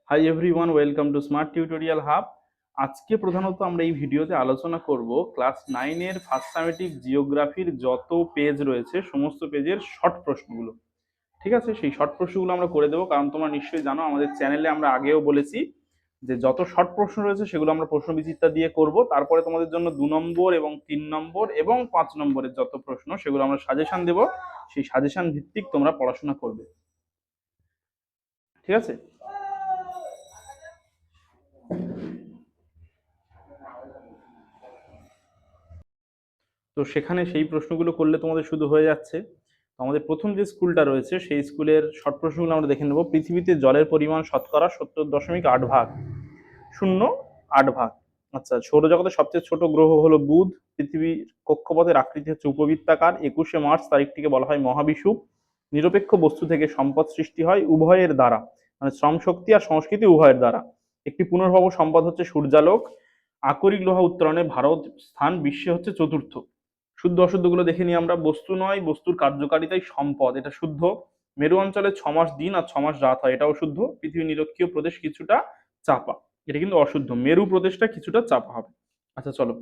Hi everyone, welcome to smart tutorial hub. আজকে প্রধানত আমরা এই ভিডিওতে আলোচনা করব ক্লাস 9-এর ফার্স্ট সামেটিক জিওগ্রাফির যত পেজ রয়েছে সমস্ত পেজের শর্ট প্রশ্নগুলো। ঠিক আছে, সেই শর্ট প্রশ্নগুলো আমরা করে দেবো, কারণ তোমরা নিশ্চয়ই জানো আমাদের চ্যানেলে আমরা আগেও বলেছি যে যত শর্ট প্রশ্ন রয়েছে সেগুলো আমরা প্রশ্ন বিচিত্রা দিয়ে করব। তারপরে তোমাদের জন্য 2 নম্বর এবং 3 নম্বর এবং 5 নম্বরের যত প্রশ্ন সেগুলো আমরা সাজেশন দেব। সেই সাজেশন ভিত্তিক তোমরা পড়াশোনা করবে। ঠিক আছে, তো সেখানে সেই প্রশ্নগুলো করলে তোমাদের শুধু হয়ে যাচ্ছে। তো আমাদের প্রথম যে স্কুলটা রয়েছে সেই স্কুলের শর্ট প্রশ্নগুলো আমরা দেখে নেব। পৃথিবীতে জলের পরিমাণ শতকরা 70.8 ভাগ। শূন্য, 8 ভাগ। আচ্ছা, সৌরজগতের সবচেয়ে ছোট গ্রহ হলো বুধ। পৃথিবীর কক্ষপথের আকৃতি হচ্ছে উপবৃত্তাকার। 21শে মার্চ তারিখটিকে বলা হয় মহাবিষুব। নিরপেক্ষ বস্তু থেকে সম্পদ সৃষ্টি হয় উভয়ের দ্বারা, মানে শ্রম শক্তি আর সংস্কৃতি উভয়ের দ্বারা। একটি পুনর্ভব সম্পদ হচ্ছে সূর্যালোক। আকরিক লোহা উত্তোলনে ভারত স্থান বিশ্বে হচ্ছে চতুর্থ। শুদ্ধ অশুদ্ধগুলো দেখে নিই আমরা। বস্তু নয়, বস্তুর কার্যকারিতাই সম্পদ, এটা শুদ্ধ। মেরু অঞ্চলে 6 মাস দিন আর 6 মাস রাত হয়, এটাও শুদ্ধ। পৃথিবীর নিরক্ষীয় প্রদেশ কিছুটা চাপা, এটা কিন্তু অশুদ্ধ। মেরু প্রদেশটা কিছুটা চাপা হবে। আচ্ছা চলো,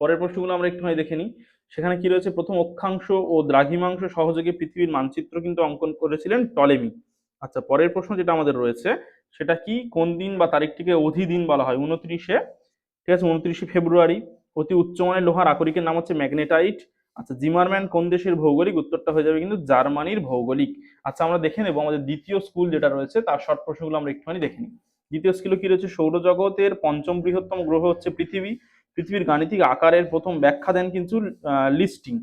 পরের প্রশ্নগুলো আমরা একটুখানি দেখে নিই। সেখানে কি রয়েছে? প্রথম অক্ষাংশ ও দ্রাঘিমাংশ সহযোগে পৃথিবীর মানচিত্র কিন্তু অঙ্কন করেছিলেন টলেমি। আচ্ছা, পরের প্রশ্ন যেটা আমাদের রয়েছে সেটা কি? কোন দিন বা তারিখটিকে অধিদিন বলা হয়? 29শে, ঠিক আছে, 29শে ফেব্রুয়ারি। অতি উচ্চমানের লোহার আকরিকের নাম হচ্ছে ম্যাগনেটাইট। আচ্ছা, জিমারম্যান কোন দেশের ভৌগোলিক? উত্তরটা হয়ে যাবে কিন্তু জার্মানির ভৌগোলিক। আচ্ছা, আমরা দেখে নেবো আমাদের দ্বিতীয় স্কুল যেটা রয়েছে তার শর্ট প্রশ্নগুলো আমরা একটুখানি দেখে নিই। দ্বিতীয় স্কুলে কি রয়েছে? সৌরজগতের পঞ্চম বৃহত্তম গ্রহ হচ্ছে পৃথিবী। পৃথিবীর গাণিতিক আকারের প্রথম ব্যাখ্যা দেন কিন্তু লিস্টিং।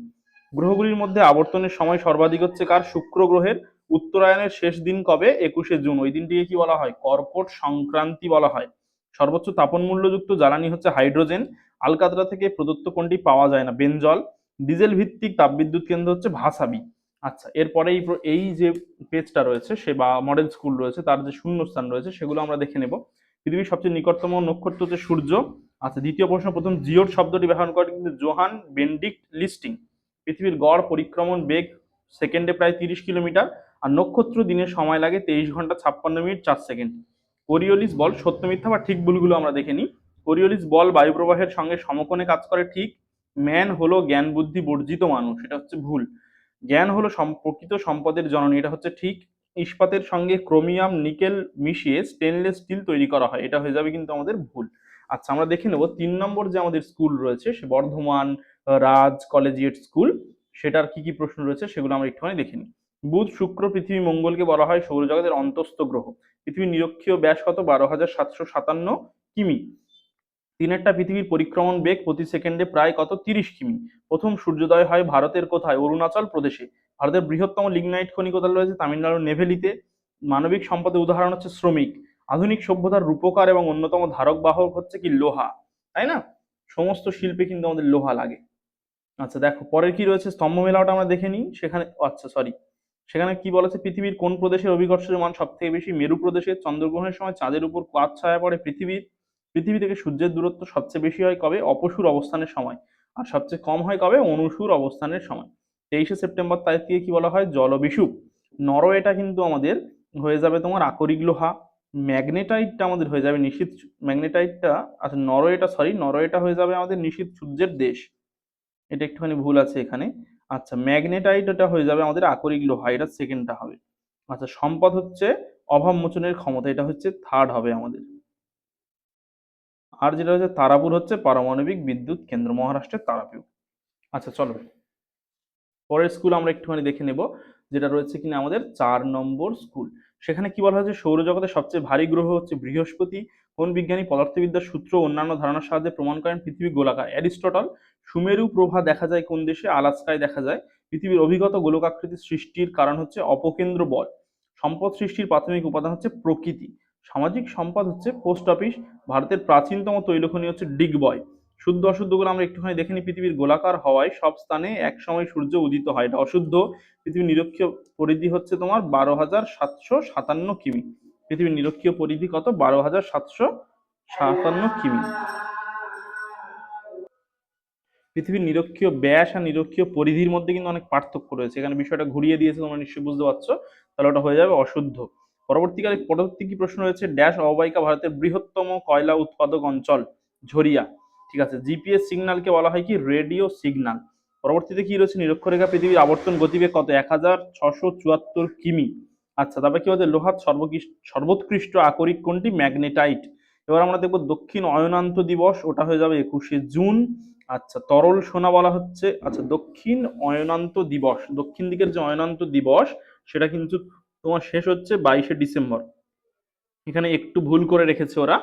গ্রহগুলির মধ্যে আবর্তনের সময় সর্বাধিক হচ্ছে কার? শুক্র গ্রহের। উত্তরায়ণের শেষ দিন কবে? 21শে জুন। ওই দিনটিকে কি বলা হয়? কর্কট সংক্রান্তি বলা হয়। সর্বোচ্চ তাপন মূল্যযুক্ত জ্বালানি হচ্ছে হাইড্রোজেন। আলকাতরা থেকে প্রদত্ত কোনটি পাওয়া যায় না? বেনজল। ডিজেল ভিত্তিক তাপবিদ্যুৎ কেন্দ্র হচ্ছে ভাসাবি। আচ্ছা, এরপরে এই যে পেজটা রয়েছে সে বা মডেল স্কুল রয়েছে তার যে শূন্যস্থান রয়েছে সেগুলো আমরা দেখে নেব। পৃথিবীর সবচেয়ে নিকটতম নক্ষত্র হচ্ছে সূর্য। আচ্ছা, দ্বিতীয় প্রশ্ন, প্রথম জিওট শব্দটি ব্যবহার করেন কিন্তু জোহান বেন্ডিক্ট লিস্টিং। পৃথিবীর গড় পরিক্রমণ বেগ সেকেন্ডে প্রায় 30 কিলোমিটার। আর নক্ষত্র দিনের সময় লাগে 23 ঘন্টা 56 মিনিট 4 সেকেন্ড। কোরিওলিস বল সত্য মিথ্যা বা ঠিক ভুলগুলো আমরা দেখে নিই। কোরিওলিস বল বায়ু প্রবাহের সঙ্গে সমকোণে কাজ করে, ঠিক। ম্যান হলো জ্ঞান বুদ্ধি বর্জিত মানুষ, এটা হচ্ছে ভুল। জ্ঞান হলো প্রকৃত সম্পদের জননী, এটা হচ্ছে ঠিক। ইস্পাতের সঙ্গে ক্রোমিয়াম নিকেল মিশিয়ে স্টেনলেস স্টিল তৈরি করা হয়, এটা হয়ে যাবে কিন্তু আমাদের ভুল। আচ্ছা, আমরা দেখে নেব 3 নম্বর যে আমাদের স্কুল রয়েছে সে বর্ধমান রাজ কলেজিয়েট স্কুল। সেটার কি কি প্রশ্ন রয়েছে সেগুলো আমরা একটুখানি দেখে নিই। বুধ শুক্র পৃথিবী মঙ্গলকে বলা হয় সৌরজগতের অন্তস্থ গ্রহ। পৃথিবীর নিরক্ষীয় ব্যাস কত? 12,757 কিমি। দিনেরটা পৃথিবীর পরিক্রমণ বেগ প্রতি সেকেন্ডে প্রায় কত? 30 কিমি। প্রথম সূর্যোদয় হয় ভারতের কোথায়? অরুণাচল প্রদেশে। ভারতের বৃহত্তম লিগনাইট খনি কোথায় রয়েছে? তামিলনাড়ুর নেভেলিতে। মানবিক সম্পদের উদাহরণ হচ্ছে শ্রমিক। আধুনিক সভ্যতার রূপকার এবং অন্যতম ধারক বাহক হচ্ছে কি? লোহা, তাই না? সমস্ত শিল্পে কিন্তু আমাদের লোহা লাগে। আচ্ছা দেখো, পরের কি রয়েছে? স্তম্ভ মেলাটা আমরা দেখে নিই। সেখানে আচ্ছা সরি, সেখানে কি বলেছে? পৃথিবীর কোন প্রদেশের অভিকর্ষের মান সব থেকে বেশি? মেরু প্রদেশের। চন্দ্রগ্রহণের সময় চাঁদের উপর কার ছায়া পড়ে? পৃথিবীর। পৃথিবী থেকে সূর্যের দূরত্ব সবচেয়ে বেশি হয় কবে? অপসূর অবস্থানের সময়। আর সবচেয়ে কম হয় কবে? অনুসূর অবস্থানের সময়। 23শে সেপ্টেম্বর তারিখকে কি বলা হয়? জলবিষুব। নরওয়েটা কিন্তু আমাদের হয়ে যাবে তোমার আকরিক লোহা। ম্যাগনেটাইটটা আমাদের হয়ে যাবে নিশীথ। ম্যাগনেটাইটটা, আচ্ছা নরওয়েটা, সরি নরওয়েটা হয়ে যাবে আমাদের নিশীথ সূর্যের দেশ। এটা একটুখানি ভুল আছে এখানে। আচ্ছা, ম্যাগনেটাইট এটা হয়ে যাবে আমাদের আকরিক লোহা, এটা সেকেন্ডটা হবে। আচ্ছা, সম্পদ হচ্ছে অভাব মোচনের ক্ষমতা, এটা হচ্ছে থার্ড হবে আমাদের। আর যেটা হচ্ছে তারাপুর হচ্ছে পারমাণবিক বিদ্যুৎ কেন্দ্র, মহারাষ্ট্রের তারাপুর। আচ্ছা চলো, পরের স্কুল আমরা একটুখানি দেখে নেব, যেটা রয়েছে কিনা আমাদের 4 নম্বর স্কুল। সেখানে কি বলা হয়েছে? সৌরজগতের সবচেয়ে ভারী গ্রহ হচ্ছে বৃহস্পতি। কোন বিজ্ঞানী পদার্থবিদ্যার সূত্র ও অন্যান্য ধারণার সাহায্যে প্রমাণ করেন পৃথিবী গোলাকার? অ্যারিস্টটল। সুমেরু প্রভা দেখা যায় কোন দেশে? আলাস্কায় দেখা যায়। পৃথিবীর অভিগত গোলকাকৃতি সৃষ্টির কারণ হচ্ছে অপকেন্দ্র বল। সম্পদ সৃষ্টির প্রাথমিক উপাদান হচ্ছে প্রকৃতি। সামাজিক সম্পদ হচ্ছে পোস্ট অফিস। ভারতের প্রাচীনতম তৈলখনি হচ্ছে ডিগবয়। শুদ্ধ অশুদ্ধগুলো আমরা একটুখানি দেখে নিই। পৃথিবীর গোলাকার হওয়ায় সব স্থানে এক সময় সূর্য উদিত হয়, এটা অশুদ্ধ। পৃথিবীর নিরক্ষীয় পরিধি হচ্ছে তোমার 12,757 কিমি। পৃথিবীর নিরক্ষীয় পরিধি কত? 12,757 কিমি। পৃথিবীর নিরক্ষীয় ব্যাস আর নিরক্ষীয় পরিধির মধ্যে কিন্তু অনেক পার্থক্য রয়েছে, এখানে বিষয়টা ঘুরিয়ে দিয়েছে, তোমরা নিশ্চয়ই বুঝতে পারছো। তাহলে ওটা হয়ে যাবে অশুদ্ধ। পরবর্তী কি প্রশ্ন রয়েছে, ড্যাশ অববাহিকা ভারতের বৃহত্তম কয়লা উৎপাদক অঞ্চল, ঝরিয়া। ঠিক আছে, জিপিএস সিগন্যালকে বলা হয় কি, রেডিও সিগন্যাল। পরবর্তীতে কি রয়েছে, নিরক্ষরেখা পৃথিবীর আবর্তন গতিবেগ কত, 1674 কিমি। আচ্ছা, তারপরে কি হচ্ছে, লোহার সর্বোৎকৃষ্ট আকরিক কোনটি, ম্যাগনেটাইট। এবার আমরা দেখবো দক্ষিণ অয়নান্ত দিবস, ওটা হয়ে যাবে 21শে জুন। আচ্ছা, তরল সোনা বলা হচ্ছে, আচ্ছা দক্ষিণ অয়নান্ত দিবস, দক্ষিণ দিকের যে অয়নান্ত দিবস সেটা কিন্তু তোমার শেষ হচ্ছে 22শে ডিসেম্বর। এখানে একটু ভুল করে রেখেছে ওরা।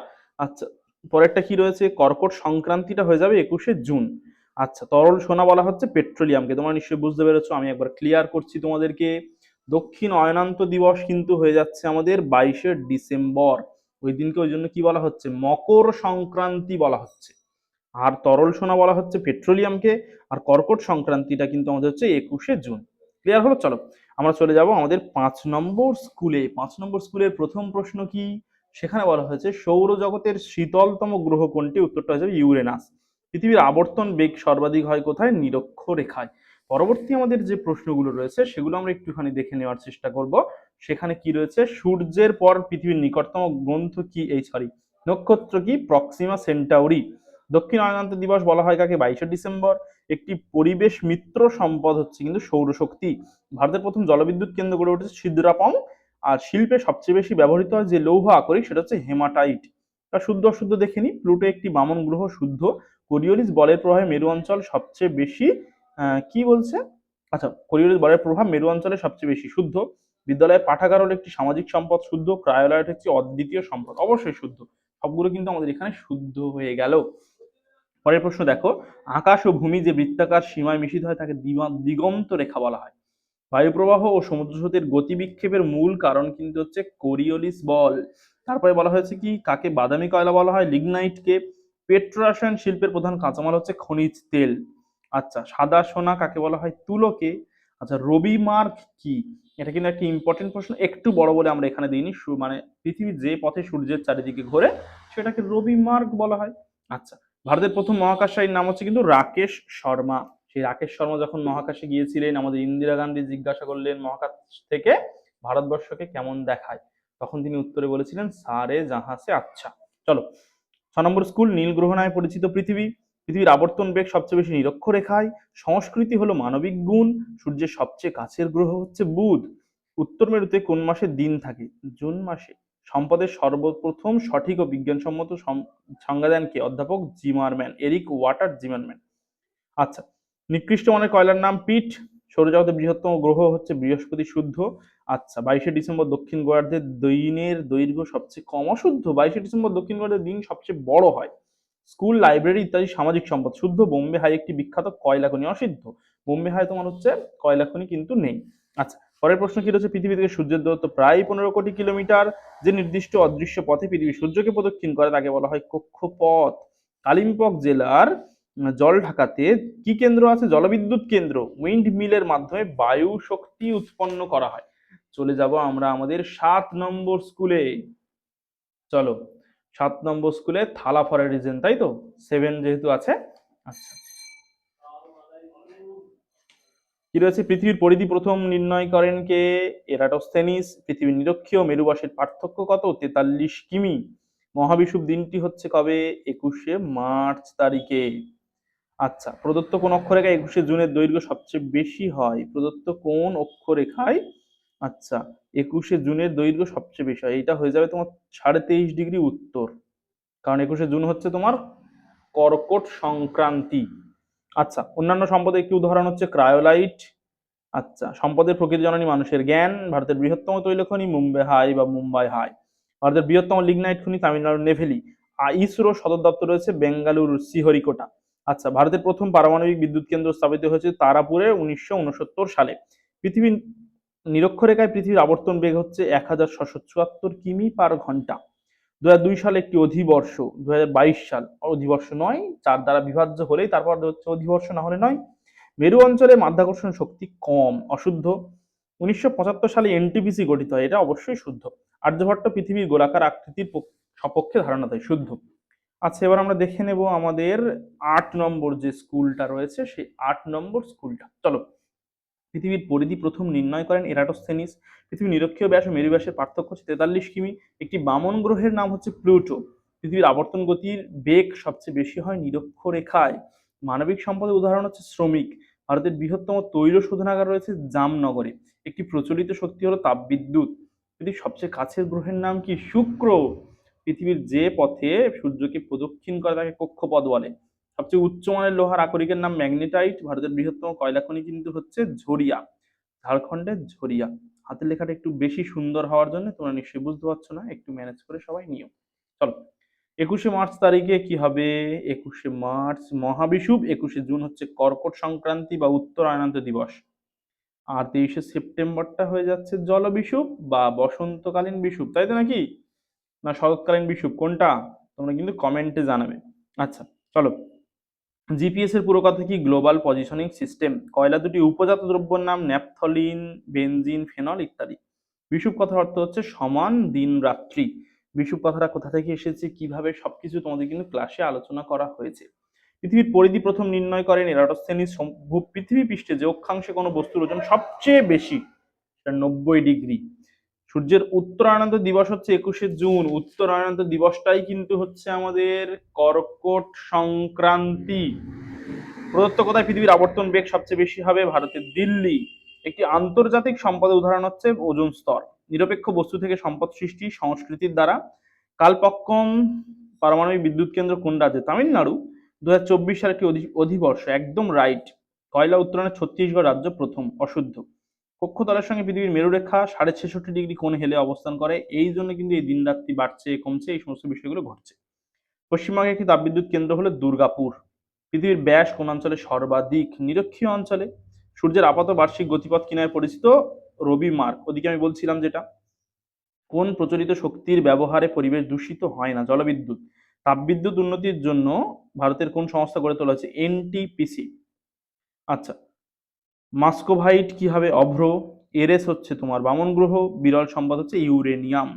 আচ্ছা, পরেরটা কি রয়েছে, কর্কট সংক্রান্তিটা হয়ে যাবে 21শে জুন। আচ্ছা, তরল সোনা বলা হচ্ছে পেট্রোলিয়ামকে, তোমরা নিশ্চয়ই বুঝতে পেরেছো, আমি একবার ক্লিয়ার করছি তোমাদেরকে। দক্ষিণ অয়নান্ত দিবস কিন্তু হয়ে যাচ্ছে আমাদের 22শে ডিসেম্বর, ওই দিনকে ওই জন্য কি বলা হচ্ছে, মকর সংক্রান্তি বলা হচ্ছে। আর তরল সোনা বলা হচ্ছে পেট্রোলিয়ামকে, আর কর্কট সংক্রান্তিটা কিন্তু আমাদের হচ্ছে 21শে জুন। ক্লিয়ার হলো? চলো আমরা চলে যাব আমাদের 5 নম্বর স্কুলে। 5 নম্বর স্কুলের প্রথম প্রশ্ন কি, সেখানে বলা হয়েছে সৌরজগতের শীতলতম গ্রহ কোনটি, উত্তরটা হয়ে যাবে ইউরেনাস। পৃথিবীর আবর্তন বেগ সর্বাধিক হয় কোথায়, নিরক্ষরেখায়। পরবর্তী আমাদের যে প্রশ্নগুলো রয়েছে সেগুলো আমরা একটুখানি দেখে নেওয়ার চেষ্টা করব। সেখানে কি রয়েছে, সূর্যের পর পৃথিবীর নিকটতম গ্রন্থ কি, নক্ষত্র কি, প্রক্সিমা সেন্টাউরি। দক্ষিণ অয়নান্ত দিবস বলা হয় কাকে, 22শে ডিসেম্বর। একটি পরিবেশ মিত্র সম্পদ হচ্ছে কিন্তু সৌরশক্তি। ভারতের প্রথম জলবিদ্যুৎ কেন্দ্র গড়ে উঠেছে সিদ্রাপং। আর শিল্পে সবচেয়ে বেশি ব্যবহৃত হয় যে লৌহ আকরিক, সেটা হচ্ছে হেমাটাইট। তা শুদ্ধ অশুদ্ধ দেখে নি। প্লুটো একটি বামন গ্রহ, শুদ্ধ। কোরিওলিস বলের প্রভাবে মেরু অঞ্চল সবচেয়ে বেশি, কি বলছে, আচ্ছা কোরিওলিস বলের প্রভাব মেরু অঞ্চলে সবচেয়ে বেশি, শুদ্ধ। বিদ্যালয়ের পাঠাগার হলো একটি সামাজিক সম্পদ, শুদ্ধ। ক্রায়োলাইট হচ্ছে অদ্বিতীয় সম্পদ, অবশ্যই শুদ্ধ। সবগুলো কিন্তু আমাদের এখানে শুদ্ধ হয়ে গেল। পরের প্রশ্ন দেখো, আকাশ ও ভূমি যে বৃত্তাকার সীমায় মিশিত হয় তাকে দিগন্ত রেখা বলা হয়। বায়ুপ্রবাহ ও সমুদ্র স্রোতের গতি বিক্ষেপের মূল কারণ কিন্তু হচ্ছে কোরিওলিস বল। তারপরে বলা হয়েছে কি, কাকে বাদামি কয়লা বলা হয়, লিগনাইটকে। পেট্রোরসায়ন শিল্পের প্রধান কাঁচামাল হচ্ছে খনিজ তেল। আচ্ছা, সাদা সোনা কাকে বলা হয়, তুলোকে। আচ্ছা, রবি মার্ক কি, এটা কিন্তু একটা ইম্পর্টেন্ট প্রশ্ন, একটু বড় বলে আমরা এখানে দিইনি, মানে পৃথিবী যে পথে সূর্যের চারিদিকে ঘোরে সেটাকে রবি মার্ক বলা হয়। আচ্ছা, ভারতের প্রথম মহাকাশচারীর নাম হচ্ছে কিন্তু রাকেশ শর্মা। সেই রাকেশ শর্মা যখন মহাকাশে গিয়েছিলেন, আমাদের ইন্দিরা গান্ধী জিজ্ঞাসা করলেন মহাকাশ থেকে ভারতবর্ষকে কেমন দেখায়, তখন তিনি উত্তরে বলেছিলেন সারে জাহাঁ সে আচ্ছা। চলো 6 নম্বর স্কুল, নীল গ্রহ নামে পরিচিত পৃথিবী। পৃথিবীর আবর্তন বেগ সবচেয়ে বেশি নিরক্ষরেখায়। সংস্কৃতি হলো মানবিক গুণ। সূর্যের সবচেয়ে কাছের গ্রহ হচ্ছে বুধ। উত্তর মেরুতে কোন মাসে দিন থাকে, জুন মাসে। সম্পদের সর্বপ্রথম সঠিক ও বিজ্ঞানসম্মত সংজ্ঞা দেন কে, অধ্যাপক জিমারম্যান, এরিক ওয়াটার জিমারম্যান। আচ্ছা, নিকৃষ্ট মানের কয়লার নাম পিট। সৌরজগতের বৃহত্তম গ্রহ হচ্ছে বৃহস্পতি, শুদ্ধ। আচ্ছা, 22শে ডিসেম্বর দক্ষিণ গোলার্ধের দিনের দৈর্ঘ্য সবচেয়ে কম, অশুদ্ধ। 22শে ডিসেম্বর দক্ষিণ গোলার্ধের দিন সবচেয়ে বড় হয়। স্কুল, লাইব্রেরি ইত্যাদি সামাজিক সম্পদ, শুদ্ধ। বোম্বে হাই একটি বিখ্যাত কয়লা খনি, অসিদ্ধ। বোম্বে হাই তোমার হচ্ছে কয়লা খনি কিন্তু নেই। আচ্ছা, পরের প্রশ্ন কি রয়েছে, পৃথিবী থেকে সূর্যের দূরত্ব প্রায় 15 কোটি কিলোমিটার। যে নির্দিষ্ট অদৃশ্য পথে পৃথিবী সূর্যকে প্রদক্ষিণ করে তাকে বলা হয় কক্ষপথ। কালিম্পং জেলার জলঢাকাতে কি কেন্দ্র আছে, জলবিদ্যুৎ কেন্দ্র। উইন্ড মিলের মাধ্যমে বায়ু শক্তি উৎপন্ন করা হয়। চলে যাব আমরা আমাদের 7 নম্বর স্কুলে। চলো 7 নম্বর স্কুলে, থালা ফর এ রিজন, তাই তো, 7 যেহেতু আছে। আচ্ছা, কি রয়েছে, পৃথিবীর পরিধি প্রথম নির্ণয় করেন কে, এরাটোস্থেনিস। পৃথিবীর নিরক্ষীয় মেরুবাসের পার্থক্য কত, 43 কিমি। মহাবিষুব দিনটি হচ্ছে কবে, 21শে মার্চ তারিখে। আচ্ছা, প্রদত্ত কোন অক্ষরেখায় 21শে জুনের দৈর্ঘ্য সবচেয়ে বেশি হয়, প্রদত্ত কোন অক্ষরেখায়, আচ্ছা 21শে জুনের দৈর্ঘ্য সবচেয়ে বেশি হয়, এটা হয়ে যাবে তোমার 23.5 ডিগ্রি উত্তর, কারণ 21শে জুন হচ্ছে তোমার কর্কট সংক্রান্তি। আচ্ছা, অন্যান্য সম্পদের একটি উদাহরণ হচ্ছে ক্রায়োলাইট। আচ্ছা, সম্পদের প্রকৃতি জননী মানুষের জ্ঞান। ভারতের বৃহত্তম তৈল খনি মুম্বাই হাই। ভারতের বৃহত্তম লিগনাইট খনি তামিলনাড়ুর নেভেলি। ইসরো সদর দপ্তর রয়েছে বেঙ্গালুরু শ্রীহরিকোটা। আচ্ছা, ভারতের প্রথম পারমাণবিক বিদ্যুৎ কেন্দ্র স্থাপিত হয়েছে তারাপুরে 1969 সালে। পৃথিবীর নিরক্ষরেখায় পৃথিবীর আবর্তন বেগ হচ্ছে 1674 কিমি পার ঘন্টা। 2002 সালে একটি অধিবর্ষ, 2022 সাল অধিবর্ষ নয়, 4 দ্বারা বিভাজ্য হলেই তারপর হচ্ছে অধিবর্ষ, না হলে নয়। মেরু অঞ্চলে মাধ্যাকর্ষণ শক্তি কম, অশুদ্ধ। 1975 সালে এনটিপিসি গঠিত হয়, এটা অবশ্যই শুদ্ধ। আর্যভট্ট পৃথিবীর গোলাকার আকৃতির সপক্ষে ধারণা দেয়, শুদ্ধ। আচ্ছা, এবার আমরা দেখে নেব আমাদের 8 নম্বর যে স্কুলটা রয়েছে, সেই 8 নম্বর স্কুলটা। চলো, পৃথিবীর পরিধি প্রথম নির্ণয় করেন এরাটোস্থেনিস। পৃথিবীর নিরক্ষীয় ব্যাস ও মেরু ব্যাসের পার্থক্য হচ্ছে 43 কিমি। একটি বামন গ্রহের নাম হচ্ছে প্লুটো। পৃথিবীর আবর্তন গতির বেগ সবচেয়ে বেশি হয় নিরক্ষরেখায়। মানবিক সম্পদের উদাহরণ হচ্ছে শ্রমিক। ভারতের বৃহত্তম তৈল শোধনাগার রয়েছে জামনগরে। একটি প্রচলিত শক্তি হলো তাপবিদ্যুৎ। পৃথিবীর সবচেয়ে কাছের গ্রহের নাম কি? শুক্র। পৃথিবীর যে পথে সূর্যকে প্রদক্ষিণ করে তাকে কক্ষপথ বলে। সবচেয়ে উচ্চমানের লোহার আকরিকের নাম ম্যাগনেটাইট। ভারতের বৃহত্তম কয়লা খনি কিন্তু হচ্ছে ঝরিয়া, ঝাড়খণ্ডের ঝরিয়া। হাতের লেখাটা একটু বেশি সুন্দর হওয়ার জন্য তোমরা নিশ্চয়ই বুঝতে পারছো না, একটু ম্যানেজ করে সবাই নিও। চলো, 21শে মার্চ তারিখে কি হবে? 21শে মার্চ মহাবিষুব। 21শে জুন হচ্ছে কর্কট সংক্রান্তি বা উত্তরায়ণান্ত দিবস। আর 23শে সেপ্টেম্বরটা হয়ে যাচ্ছে জলবিষুব বা বসন্তকালীন বিষুব, তাই তো নাকি? না শরৎকালীন বিষুব, কোনটা? তোমরা কিন্তু কমেন্টে জানাবে। আচ্ছা, চলো। জিপিএস এর পুরো কথা কি? Global positioning system. কয়লা দুটি উপজাত দ্রব্যের নাম ন্যাপথলিন, বেনজিন, ফেনল ইত্যাদি। বিষুব কথার অর্থ হচ্ছে সমান দিন রাত্রি। বিষুব কথাটা কোথা থেকে এসেছে, কিভাবে, সবকিছু তোমাদের কিন্তু ক্লাসে আলোচনা করা হয়েছে। পৃথিবীর পরিধি প্রথম নির্ণয় করেন এরাটোস্থেনিস। পৃথিবী পৃষ্ঠে যে অক্ষাংশে কোনো বস্তুর ওজন সবচেয়ে বেশি, সেটা 90 ডিগ্রি। সূর্যের উত্তরায়ণান্ত দিবস হচ্ছে 21শে জুন। উত্তরায়ণান্ত দিবসটাই কিন্তু হচ্ছে আমাদের কর্কট সংক্রান্তি। প্রদত্ত কোথায় পৃথিবীর আবর্তন বেগ সবচেয়ে বেশি হবে? ভারতের দিল্লি। একটি আন্তর্জাতিক সম্পদের উদাহরণ হচ্ছে ওজোন স্তর। নিরপেক্ষ বস্তু থেকে সম্পদ সৃষ্টি সংস্কৃতির দ্বারা। কালপক্কম পারমাণবিক বিদ্যুৎ কেন্দ্র কোন রাজ্যে? তামিলনাড়ু। 2024 সালে একটি অধিবর্ষ, একদম রাইট। কয়লা উত্তোলনের ছত্তিশগড় রাজ্য প্রথম, অশুদ্ধ। কক্ষতলের সঙ্গে পৃথিবীর মেরুরেখা 66.5 ডিগ্রি কোণ হেলে অবস্থান করে, এই জন্য কিন্তু এই দিন রাত্রি বাড়ছে কমছে, এই সমস্ত বিষয়গুলো ঘটছে। পশ্চিমবঙ্গে একটি তাপবিদ্যুৎ কেন্দ্র হলো দুর্গাপুর। পৃথিবীর ব্যাস কোন অঞ্চলে সর্বাধিক? নিরক্ষীয় অঞ্চলে। সূর্যের আপাত বার্ষিক গতিপথ কি নামে পরিচিত? রবি মার্ক। ওদিকে আমি বলছিলাম যেটা। কোন প্রচলিত শক্তির ব্যবহারে পরিবেশ দূষিত হয় না? জলবিদ্যুৎ। তাপবিদ্যুৎ উন্নতির জন্য ভারতের কোন সংস্থা গড়ে তোলা হয়েছে? এনটিপিসি। আচ্ছা, মাস্কোভাইট কি হবে? অভ্র। এরেস হচ্ছে তোমার বামন গ্রহ। বিরল সম্পদ হচ্ছে ইউরেনিয়াম।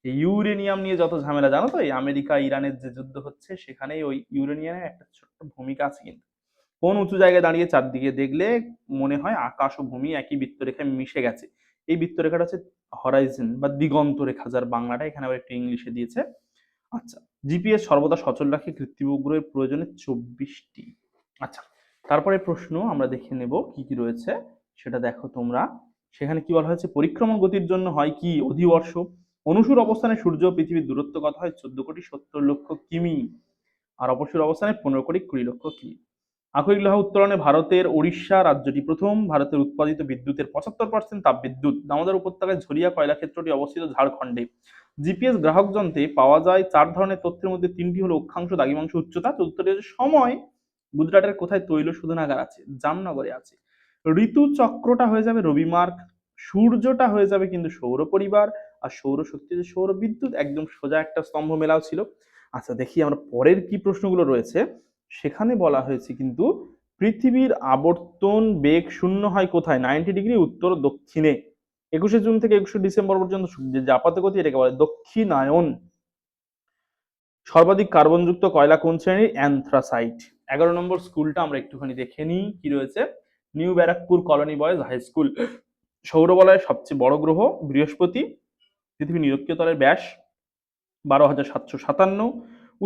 এই ইউরেনিয়াম নিয়ে যত ঝামেলা জানো তো, এই আমেরিকা ইরানের যে যুদ্ধ হচ্ছে সেখানেই ওই ইউরেনিয়ামের একটা ছোট্ট ভূমিকা আছে কিন্তু। কোন উঁচু জায়গায় দাঁড়িয়ে চারদিকে দেখলে মনে হয় আকাশ ও ভূমি একই বৃত্তরেখায় মিশে গেছে? এই বৃত্তরেখাটা হচ্ছে হরাইজন বা দিগন্ত রেখা, যার বাংলাটা এখানে আবার একটু ইংলিশে দিয়েছে। আচ্ছা, জিপিএস সর্বদা সচল রাখে কৃত্রিম উপগ্রহের প্রয়োজনে 24টি। আচ্ছা, তারপরে প্রশ্ন আমরা দেখে নেব কি কি রয়েছে, সেটা দেখো তোমরা। সেখানে কি বলা হয়েছে? পরিক্রমণ গতির জন্য হয় কি? অধিবর্ষ। অনুসুর অবস্থানে সূর্য ও পৃথিবীর দূরত্ব কত হয়? 14,70,00,000 কিমি। আর অপসূর অবস্থানে 15,20,00,000 কিমি। আকরিক লোহা উত্তোলনে ভারতের ওড়িশা রাজ্যটি প্রথম। ভারতের উৎপাদিত বিদ্যুতের 75% তাপবিদ্যুৎ। দামোদর উপত্যকায় ঝরিয়া কয়লা ক্ষেত্রটি অবস্থিত ঝাড়খণ্ডে। জিপিএস গ্রাহক যন্ত্রে পাওয়া যায় 4 ধরনের তথ্যের মধ্যে 3টি হলো অক্ষাংশ, দ্রাঘিমাংশ, উচ্চতা। চতুর্থটি হচ্ছে সময়। গুজরাটের কোথায় তৈল শোধনাগার আছে? জামনগরে আছে। ঋতু চক্রটা হয়ে যাবে রবি মার্ক। সূর্যটা হয়ে যাবে কিন্তু সৌর পরিবার। আর সৌরশক্তি যে সৌর বিদ্যুৎ, একদম সোজা একটা স্তম্ভ মেলাও ছিল। আচ্ছা, দেখি আমরা পরের কি প্রশ্নগুলো রয়েছে। সেখানে বলা হয়েছে কিন্তু পৃথিবীর আবর্তন বেগ শূন্য হয় কোথায়? 90 ডিগ্রি উত্তর দক্ষিণে। 21শে জুন থেকে 21শে ডিসেম্বর পর্যন্ত যে আপাত গতি, এটাকে বলে দক্ষিণায়ন। সর্বাধিক কার্বনযুক্ত কয়লা কোন শ্রেণীর? অ্যান্থ্রাসাইট। 11 নম্বর স্কুলটা আমরা একটুখানি দেখে নিই কি রয়েছে। New Barrackpore colony boys high school. সৌরবলয়ের সবচেয়ে বড় গ্রহ বৃহস্পতি। পৃথিবীর নিরক্ষীয় তলের ব্যাস 12,757।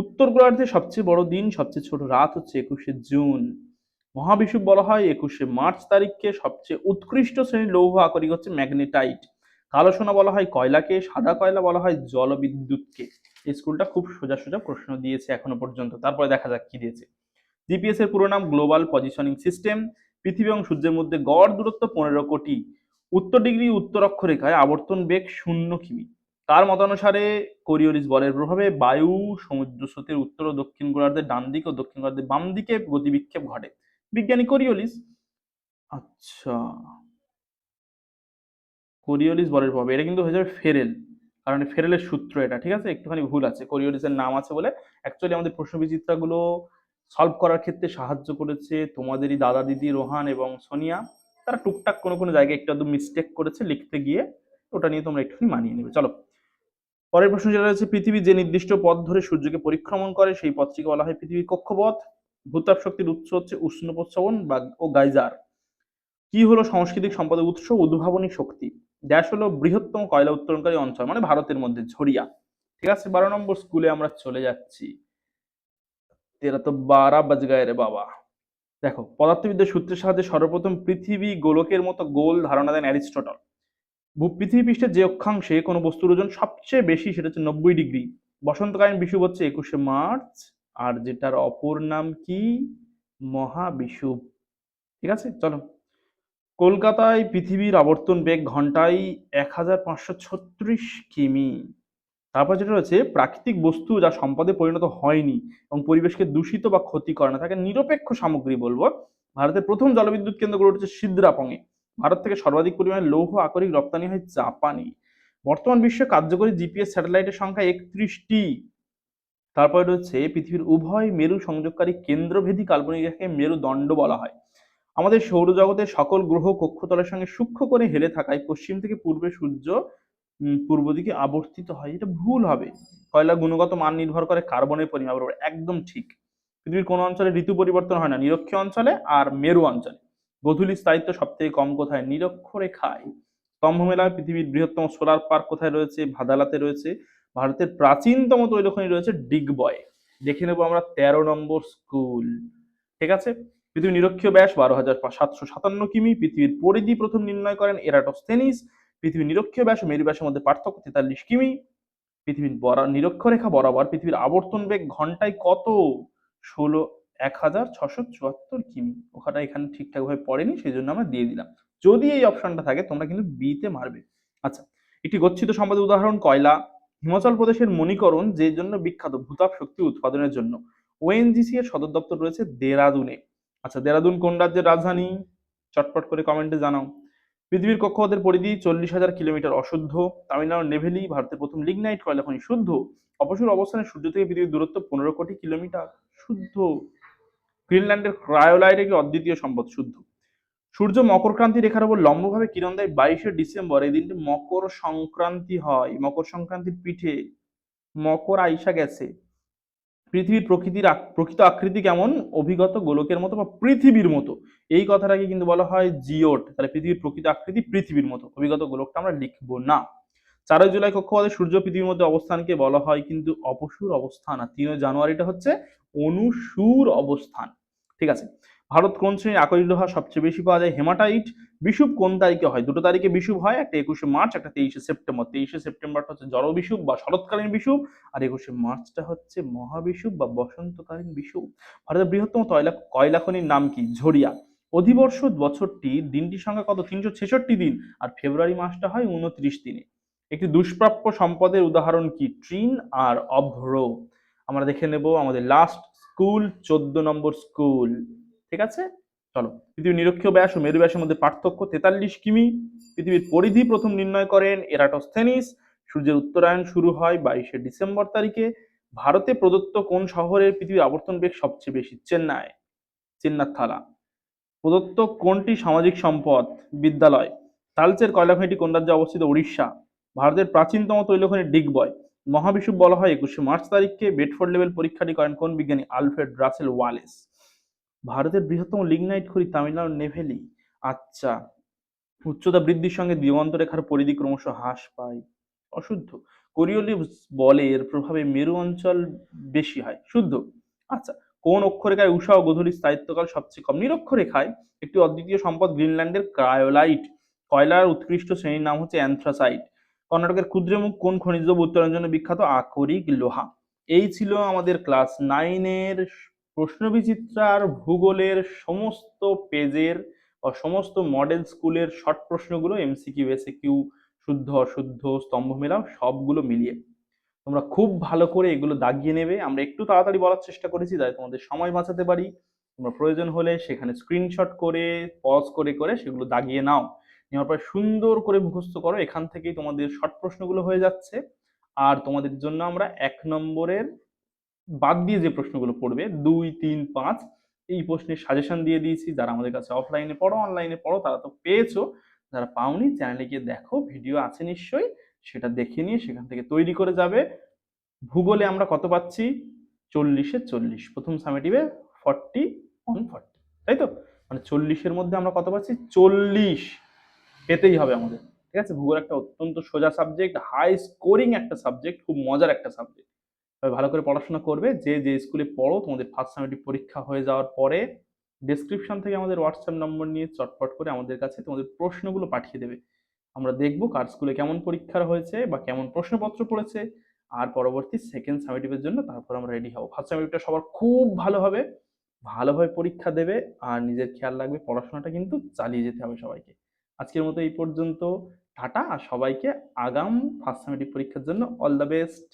উত্তর গোলার্ধে সবচেয়ে বড় দিন, সবচেয়ে ছোট রাত হচ্ছে 21শে জুন। মহাবিষুব বলা হয় 21শে মার্চ তারিখকে। সবচেয়ে উৎকৃষ্ট শ্রেণীর লৌহ আকরিক হচ্ছে ম্যাগনেটাইট। কালো সোনা বলা হয় কয়লাকে। সাদা কয়লা বলা হয় জলবিদ্যুৎকে। এই স্কুলটা খুব সোজা সোজা প্রশ্ন দিয়েছে এখনো পর্যন্ত। তারপরে দেখা যাক কি দিয়েছে। জিপিএস এর পুরো নাম গ্লোবাল পজিশনিং সিস্টেম। পৃথিবী এবং সূর্যের মধ্যে গড় দূরত্ব 15 কোটি। উত্তর ডিগ্রি উত্তর অক্ষরেখায় আবর্তন বেগ 0 কিমি। তার মতানুসারে কোরিওলিস বলের প্রভাবে বায়ু সমুদ্র স্রোতের উত্তর ও দক্ষিণ গোলার্ধের ডান দিক ও দক্ষিণ গোলার্ধের বাম দিকে গতিবিক্ষেপ ঘটে। বিজ্ঞানী কোরিওলিস। আচ্ছা, কোরিওলিস বলের প্রভাবে এটা কিন্তু হয়ে যাবে ফেরেল, কারণ ফেরেলের সূত্র এটা, ঠিক আছে? একটুখানি ভুল আছে, কোরিওলিসের নাম আছে বলে। অ্যাকচুয়ালি আমাদের প্রশ্ন বিচিত্রাগুলো সলভ করার ক্ষেত্রে সাহায্য করেছে তোমাদেরই দাদা দিদি রোহান এবং সোনিয়া। তারা টুকটাক কোনো কোনো জায়গায় একটু আধটু মিস্টেক করেছে লিখতে গিয়ে, ওটা নিয়ে তোমরা একটুখানি মানিয়ে নেবে। চলো, পরের প্রশ্ন যেটা রয়েছে, পৃথিবী যে নির্দিষ্ট পথ ধরে সূর্যকে পরিক্রমণ করে সেই পথটিকে বলা হয় পৃথিবীর কক্ষপথ। ভূতাপ শক্তির উৎস হচ্ছে উষ্ণ প্রস্রবণ বা ও গাইজার। কি হলো সাংস্কৃতিক সম্পদের উৎস? উদ্ভাবনী শক্তি। ড্যাশ হলো বৃহত্তম কয়লা উত্তোলনকারী অঞ্চল, মানে ভারতের মধ্যে ঝরিয়া। ঠিক আছে, 12 নম্বর স্কুলে আমরা চলে যাচ্ছি। তেরা তো 12 বাজ গায়ে রে বাবা। দেখো, পদার্থবিদ্যার সূত্রের সাহায্যে সর্বপ্রথম পৃথিবী গোলকের মতো গোল ধারণা দেন অ্যারিস্টটল। পৃথিবী পৃষ্ঠের যে অক্ষাংশে কোনো বস্তুর ওজন সবচেয়ে বেশি সেটা হচ্ছে 90 ডিগ্রি। বসন্তকালীন বিষুব হচ্ছে 21শে মার্চ। আর যেটার অপর নাম কি? মহাবিষুব। ঠিক আছে, চলো। কলকাতায় পৃথিবীর আবর্তন বেগ ঘন্টায় 1536 কিমি। তারপর যেটা রয়েছে, প্রাকৃতিক বস্তু যা সম্পদে পরিণত হয়নি এবং পরিবেশকে দূষিত বা ক্ষতি করে না তাকে নিরপেক্ষ সামগ্রী বলবো। ভারতের প্রথম জলবিদ্যুৎ কেন্দ্র গড়ে উঠেছে সিদ্রাপঙে। ভারত থেকে সর্বাধিক পরিমাণে লৌহ আকরিক রপ্তানি হয় জাপানে। বর্তমান বিশ্বে কার্যকরী জিপিএস স্যাটেলাইটের সংখ্যা 31টি। তারপরে রয়েছে, পৃথিবীর উভয় মেরু সংযোগকারী কেন্দ্রভেদী কাল্পনিক রেখাকে মেরুদণ্ড বলা হয়। আমাদের সৌরজগতের সকল গ্রহ কক্ষতলের সঙ্গে সূক্ষ্ম করে হেলে থাকায় পশ্চিম থেকে পূর্বে সূর্য পূর্ব দিকে আবর্তিত হয়। এটা ভুল হবে। কয়লার গুণগত মান নির্ভর করে কার্বনের পরিমাপের উপর। একদম ঠিক। পৃথিবীর কোন অঞ্চলে ঋতু পরিবর্তন হয় না? নিরক্ষীয় অঞ্চলে আর মেরু অঞ্চলে। গোধূলির স্থায়িত্ব সব থেকে কম কোথায়? নিরক্ষরেখায়। স্তম্ভ মেলায় পৃথিবীর বৃহত্তম সোলার পার্ক কোথায় রয়েছে? ভাদালাতে রয়েছে। ভারতের প্রাচীনতম তৈলখনি রয়েছে ডিগবয়ে। দেখে নেবো আমরা 13 নম্বর স্কুল। ঠিক আছে। পৃথিবীর নিরক্ষীয় ব্যাস 12,757 কিমি। পৃথিবীর পরিধি প্রথম নির্ণয় করেন এরাটোস্থেনিস। পৃথিবীর নিরক্ষীয় ব্যাস ও মেরু ব্যাসের মধ্যে পার্থক্য 43 কিমি। পৃথিবীর নিরক্ষরেখা বরাবর পৃথিবীর আবর্তন বেগ ঘন্টায় কত? 16,1674 কিমি। ওখানে এখানে ঠিকঠাক ভাবে পড়েনি, সেই জন্য আমরা দিয়ে দিলাম। যদি এই অপশনটা থাকে তোমরা কিন্তু বিতে মারবে। আচ্ছা, একটি গচ্ছিত সম্পদের উদাহরণ কয়লা। হিমাচল প্রদেশের মণিকরণ যে জন্য বিখ্যাত? ভূতাপ শক্তি উৎপাদনের জন্য। ওএনজিসি এর সদর দপ্তর রয়েছে দেরাদুনে। আচ্ছা, দেরাদুন কোন রাজ্যের রাজধানী? চটপট করে কমেন্টে জানাও। পৃথিবীর কক্ষপথের পরিধি 40,000 কিলোমিটার অশুদ্ধ। তামিলনাড়ুর নেভেলি ভারতের প্রথম লিগনাইট কয়লা খনি শুদ্ধ। অপসূর অবস্থানে সূর্য থেকে পৃথিবীর দূরত্ব 15 কোটি কিলোমিটার শুদ্ধ। গ্রিনল্যান্ডের ক্রায়োলাইট একটি অদ্বিতীয় সম্পদ শুদ্ধ। সূর্য মকর ক্রান্তি রেখার উপর লম্বভাবে কিরণ দেয় 22শে ডিসেম্বর। এই দিনটি মকর সংক্রান্তি হয়। মকর সংক্রান্তির পিঠে মকর আইসা গেছে। পৃথিবীর প্রকৃত আকৃতি কেমন? অভিগত গোলকের মতো বা পৃথিবীর মতো। এই কথাটাকে কিন্তু বলা হয় জিওট। তাহলে পৃথিবীর প্রকৃত আকৃতি পৃথিবীর মতো, অভিগত গোলকটা আমরা লিখবো না। 4 জুলাই কক্ষপথে সূর্য পৃথিবীর মধ্যে অবস্থানকে বলা হয় কিন্তু অপসূর অবস্থান, আর 3 জানুয়ারিটা হচ্ছে অনুসূর অবস্থান। ঠিক আছে। ভারত কোন শ্রেণীর আকরিক লোহা সবচেয়ে বেশি পাওয়া যায়? হেমাটাইট। বিষুব কোন তারিখে হয়? দুটো তারিখে বিষুব হয়, একটা 21শে মার্চ, একটা 23শে সেপ্টেম্বর। 23শে সেপ্টেম্বরটা হচ্ছে জল বিষুব বা শরৎকালীন বিষুব, আর 21শে মার্চটা হচ্ছে মহাবিষুব বা বসন্তকালীন বিষুব। ভারতের বৃহত্তম কয়লা খনির নাম কি? ঝরিয়া। অধিবর্ষ বছরটি দিনটির সংখ্যা কত? 366 দিন। আর ফেব্রুয়ারি মাসটা হয় 29 দিনে। একটি দুষ্প্রাপ্য সম্পদের উদাহরণ কি? ট্রিন আর অভ্র। আমরা দেখে নেব আমাদের লাস্ট স্কুল, 14 নম্বর স্কুল। ঠিক আছে, চলো। পৃথিবীর নিরক্ষীয় ব্যাস ও মেরু ব্যাসের মধ্যে পার্থক্য 43 কিমি। পৃথিবীর পরিধি প্রথম নির্ণয় করেন এরাটোস্থেনিস। সূর্যের উত্তরায়ণ শুরু হয় 22শে ডিসেম্বর তারিখে। ভারতে প্রদত্ত কোন শহরের পৃথিবীর আবর্তন বেগ সবচেয়ে বেশি? চেন্নাই। চেন্নাথালা। প্রদত্ত কোনটি সামাজিক সম্পদ? বিদ্যালয়। তালচের কয়লা খনিটি কোন রাজ্যে অবস্থিত? উড়িষ্যা। ভারতের প্রাচীনতম তৈলখনি ডিগবয়। মহাবিষুব বলা হয় 21শে মার্চ তারিখকে। বেডফোর্ড লেভেল পরীক্ষাটি করেন কোন বিজ্ঞানী? Alfred Russel Wallace. ভারতের বৃহত্তম লিগনাইট খনি তামিলনাড়ুর নেভেলি। আচ্ছা, উচ্চতা বৃদ্ধির সঙ্গে দিগন্ত রেখার পরিধি ক্রমশ হ্রাস পায়। অশুদ্ধ। কোরিওলিভস বলের প্রভাবে মেরু অঞ্চল বেশি হয়। শুদ্ধ। আচ্ছা, কোন অক্ষরেখায় ঊষা ও গোধূলির স্থায়িত্বকাল সবচেয়ে কম? নিরক্ষরেখায়। একটি অদ্বিতীয় সম্পদ গ্রিনল্যান্ডের ক্রায়োলাইট। কয়লার উৎকৃষ্ট শ্রেণীর নাম হচ্ছে অ্যানথ্রাসাইট। কর্ণাটকের ক্ষুদ্রমুখ কোন খনিজ দ্রব্য উত্তোলনের জন্য বিখ্যাত? আকরিক লোহা। এই ছিল আমাদের ক্লাস 9-এর প্রশ্নবিচিত্রার ভূগোলের সমস্ত পেজের বা সমস্ত মডেল স্কুলের শর্ট প্রশ্নগুলো, এমসিকিউ এসিকিউ, শুদ্ধ অশুদ্ধ, স্তম্ভ মেলাও সবগুলো মিলিয়ে। তোমরা খুব ভালো করে এগুলো দাগিয়ে নেবে। আমরা একটু তাড়াতাড়ি বলার চেষ্টা করেছি যাতে তোমাদের সময় বাঁচাতে পারি। তোমরা প্রয়োজন হলে সেখানে স্ক্রিনশট করে পজ করে করে সেগুলো দাগিয়ে নাও। নেওয়ার পর সুন্দর করে মুখস্থ করো। এখান থেকেই তোমাদের শর্ট প্রশ্নগুলো হয়ে যাচ্ছে। আর তোমাদের জন্য আমরা 1 নম্বরের বাদ দিয়ে যে প্রশ্নগুলো পড়বে 2, 3, 5, এই প্রশ্নের সাজেশন দিয়ে দিয়েছি। যারা আমাদের কাছে অফলাইনে পড়ো অনলাইনে পড়ো তারা তো পেয়েছো, যারা পাওনি চ্যানেলে গিয়ে দেখো, ভিডিও আছে নিশ্চয়ই, সেটা দেখে নিয়ে সেখান থেকে তৈরি করে যাবে। ভূগোলে আমরা কত পাচ্ছি? 40-এ 40। প্রথম সামেটিভে 40 on 40, তাই তো? মানে 40-এর মধ্যে আমরা কত পাচ্ছি? 40 পেতেই হবে আমাদের। ঠিক আছে? ভূগোল একটা অত্যন্ত সোজা সাবজেক্ট, হাই স্কোরিং একটা সাবজেক্ট, খুব মজার একটা সাবজেক্ট। তবে ভালো করে পড়াশোনা করবে। যে স্কুলে পড়ো, তোমাদের ফার্স্ট সামেটিভ পরীক্ষা হয়ে যাওয়ার পরে ডেসক্রিপশন থেকে আমাদের হোয়াটসঅ্যাপ নম্বর নিয়ে চটপট করে আমাদের কাছে তোমাদের প্রশ্নগুলো পাঠিয়ে দেবে। আমরা দেখব কার স্কুলে কেমন পরীক্ষা হয়েছে বা কেমন প্রশ্নপত্র পড়েছে, আর পরবর্তী সেকেন্ড সামেটিভের জন্য তারপর আমরা রেডি হব। ফার্স্ট সামেটিভটা সবার খুব ভালোভাবে ভালোভাবে পরীক্ষা দেবে, আর নিজের খেয়াল রাখবে, পড়াশোনাটা কিন্তু চালিয়ে যেতে হবে সবাইকে। আজকের মতো এই পর্যন্ত। টাটা, আর সবাইকে আগাম ফার্স্ট সামেটিভ পরীক্ষার জন্য অল দ্য বেস্ট।